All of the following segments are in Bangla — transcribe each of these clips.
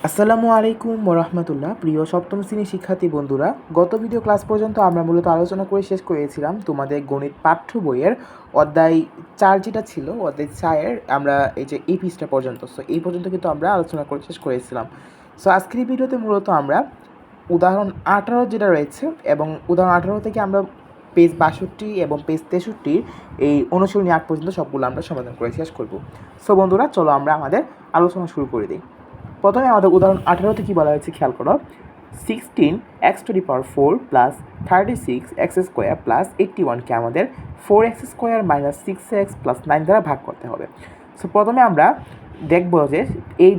আসসালামু আলাইকুম ওরহমতুল্লাহ। প্রিয় সপ্তম শ্রেণীর শিক্ষার্থী বন্ধুরা, গত ভিডিও ক্লাস পর্যন্ত আমরা মূলত আলোচনা করে শেষ করেছিলাম তোমাদের গণিত পাঠ্য বইয়ের অধ্যায় 4 যেটা ছিল, অধ্যায় 4 আমরা এই যে এই পৃষ্ঠা পর্যন্ত, এই পর্যন্ত কিন্তু আমরা আলোচনা করে শেষ করেছিলাম। আজকের এই ভিডিওতে মূলত আমরা উদাহরণ 18 যেটা রয়েছে এবং উদাহরণ 18 থেকে আমরা পেজ 62 এবং পেজ 63 এই অনুশীলনী 8 পর্যন্ত সবগুলো আমরা সমাধান করে শেষ করব। বন্ধুরা, চলো আমরা আমাদের আলোচনা শুরু করে দিই। প্রথমে আমাদের উদাহরণ 18তে কী বলা হয়েছে খেয়াল করো। 16x⁴ প্লাস 36x² প্লাস 81কে আমাদের 4x² মাইনাস 6x প্লাস 9 দ্বারা ভাগ করতে হবে। প্রথমে আমরা দেখব যে এই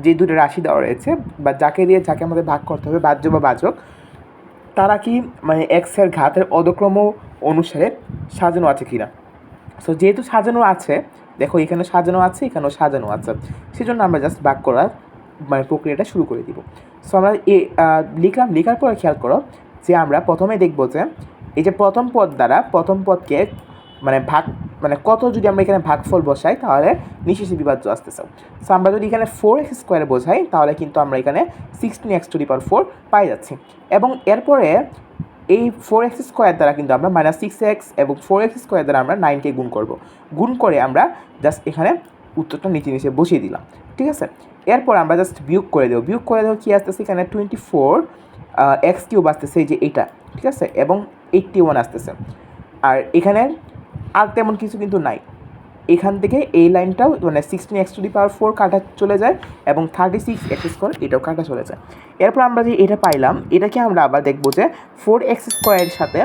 যে দুটো রাশি দেওয়া রয়েছে বা যাকে আমাদের ভাগ করতে হবে, বাহ্য বা বাচক, তারা কি মানে এক্সের ঘাতের অধক্রম অনুসারে সাজানো আছে কিনা। যেহেতু সাজানো আছে, দেখো এখানে সাজানো আছে, এখানেও সাজানো আছে, সেজন্য আমরা জাস্ট ভাগ করার প্রক্রিয়াটা শুরু করে দিব। আমরা লেখার পরে খেয়াল করো যে আমরা প্রথমে দেখব যে এই যে প্রথম পদকে ভাগ কত যদি আমরা এখানে ভাগফল বসাই তাহলে নিঃশেষে বিভাজ্য আসতেছে। আমরা যদি এখানে 4x² বোঝাই তাহলে কিন্তু আমরা এখানে 16x⁴ পাই যাচ্ছি। এবং এরপরে এই 4x² দ্বারা কিন্তু আমরা -6x এবং 4x² দ্বারা আমরা 9কে গুণ করে আমরা জাস্ট এখানে উত্তরটা নিচে বসিয়ে দিলাম। ঠিক আছে, এরপর আমরা জাস্ট বিয়োগ করে দেবো কী আসতেছে এখানে 24x³ আসতেছে, এই যে এইটা, ঠিক আছে, এবং 81 আসতেছে। আর এখানে আর তেমন কিছু কিন্তু নাই, এখান থেকে এই লাইনটাও 16x⁴ কাটা চলে যায় এবং 36x² এটাও কাটা চলে যায়। এরপর আমরা যে এটা পাইলাম, এটাকে আমরা আবার দেখবো যে 4x² এর সাথে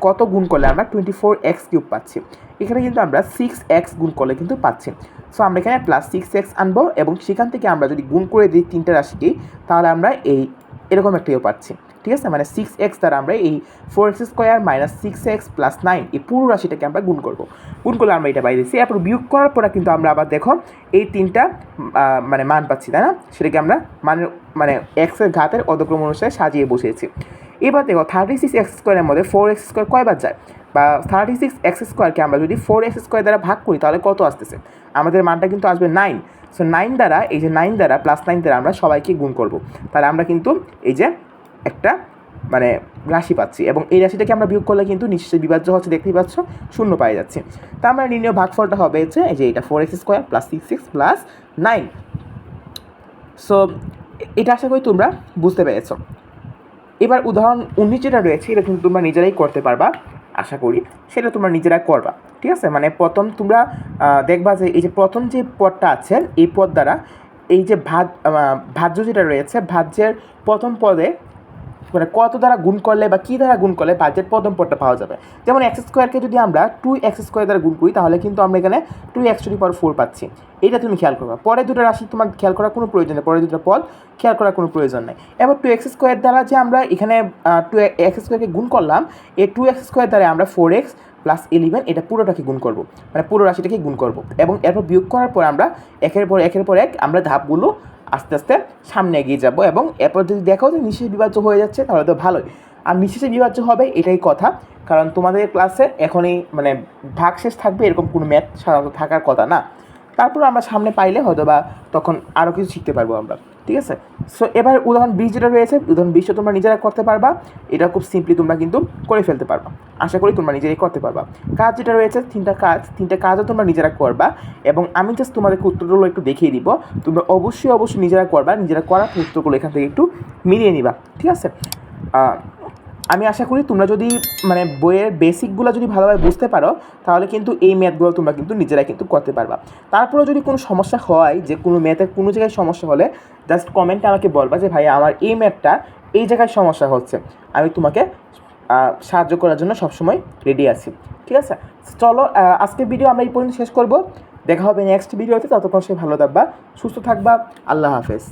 কত গুণ করলে আমরা 24x³ পাচ্ছি। এখানে কিন্তু আমরা 6x গুণ করলে কিন্তু পাচ্ছি। আমরা এখানে প্লাস 6x আনবো এবং সেখান থেকে আমরা যদি গুণ করে দিই তিনটা রাশিকেই, তাহলে আমরা এরকম একটাও পাচ্ছি। ঠিক আছে, 6x দ্বারা আমরা এই 4x² মাইনাস 6x প্লাস 9 এই পুরো রাশিটাকে আমরা গুণ করলে আমরা এটা পাই দিচ্ছি। এরপর বিয়োগ করার পরে কিন্তু আমরা আবার দেখো এই তিনটা মান পাচ্ছি, তাই না? সেটাকে আমরা এক্সের ঘাতের অধক্রম অনুসারে সাজিয়ে বসিয়েছি। এবার দেখো 36x² এর মধ্যে 4x² কয়বার যায়, বা 36x² আমরা যদি 4x² দ্বারা ভাগ করি তাহলে কত আসতেছে, আমাদের মানটা কিন্তু আসবে 9। 9 দ্বারা এই যে 9 দ্বারা প্লাস 9 দ্বারা আমরা সবাইকে গুণ করব, তাহলে আমরা কিন্তু এই যে একটা রাশি পাচ্ছি এবং এই রাশিটাকে আমরা বিয়োগ করলে কিন্তু নিশ্চয়ই বিভাজ্য হচ্ছে, দেখতেই পাচ্ছ, 0 পাই যাচ্ছে। তা আমরা নির্ণয় ভাগফলটা হবে হচ্ছে এই যে এটা 4x² প্লাস 6x প্লাস 9। এটা আশা করি তোমরা বুঝতে পেরেছ। এবার উদাহরণ 19 যেটা রয়েছে এটা কিন্তু তোমরা নিজেরাই করতে পারবা, আশা করি সেটা তোমরা নিজেরা করবা। ঠিক আছে, প্রথম তোমরা দেখবা যে এই যে প্রথম যে পদটা আছে এই পদ দ্বারা এই যে ভাজ্য যেটা রয়েছে, ভাজ্যের প্রথম পদে কত দ্বারা গুণ করলে বা কী দ্বারা গুণ করলে ভাজ্যের প্রথম পদটা পাওয়া যাবে। যেমন x² যদি আমরা 2x² দ্বারা গুণ করি তাহলে কিন্তু আমরা এখানে 2x⁴ পাচ্ছি। এটা তুমি খেয়াল করবা। পরে দুটো রাশি তোমার খেয়াল করার কোনো প্রয়োজন নেই, পরে দুটো পদ খেয়াল করার কোনো প্রয়োজন নেই। এবার 2x² দ্বারা যে আমরা এখানে 2x² গুণ করলাম, এই 2x² দ্বারা আমরা 4x প্লাস 11 এটা পুরোটাকে গুণ করবো, পুরো রাশিটাকে গুণ করবো এবং এরপর বিয়োগ করার পর আমরা একের পর এক আমরা ধাপগুলো আস্তে আস্তে সামনে এগিয়ে যাব এবং এরপর যদি দেখো যে নিঃশেষে বিভাজ্য হয়ে যাচ্ছে তাহলে তো ভালোই। আর নিঃশেষে বিভাজ্য হবে এটাই কথা, কারণ তোমাদের ক্লাসে এখনই ভাগশেষ থাকবে এরকম কোনো ম্যাথ সাধারণত থাকার কথা না। তারপর আমরা সামনে পাইলে হয়তো বা তখন আরও কিছু শিখতে পারবো আমরা। ঠিক আছে, এবার উদাহরণ 20 যেটা রয়েছে, উদাহরণ 20 তোমরা নিজেরা করতে পারবা। এটা খুব সিম্পলি তোমরা কিন্তু করে ফেলতে পারবা, আশা করি তোমরা নিজেরাই করতে পারবা। কাজ যেটা রয়েছে তিনটা কাজও তোমরা নিজেরা করবা এবং আমি জাস্ট তোমাদেরকে উত্তরগুলো একটু দেখিয়ে দিব। তোমরা অবশ্যই নিজেরা করবা, নিজেরা করার উত্তরগুলো এখান থেকে একটু মিলিয়ে নিবা। ঠিক আছে, আমি আশা করি তোমরা যদি বইয়ের বেসিকগুলো যদি ভালোভাবে বুঝতে পারো তাহলে কিন্তু এই ম্যাথগুলো তোমরা কিন্তু নিজেরাই কিন্তু করতে পারবা। তারপরেও যদি কোনো সমস্যা হয়, যে কোনো ম্যাথের কোনো জায়গায় সমস্যা হলে জাস্ট কমেন্টে আমাকে বলবা যে ভাই আমার এই ম্যাথটা এই জায়গায় সমস্যা হচ্ছে, আমি তোমাকে সাহায্য করার জন্য সবসময় রেডি আছি। ঠিক আছে, চলো আজকের ভিডিও আমরা এই পর্যন্ত শেষ করব। দেখা হবে নেক্সট ভিডিওতে, ততক্ষণ সে ভালো থাকবা, সুস্থ থাকবা। আল্লাহ হাফেজ।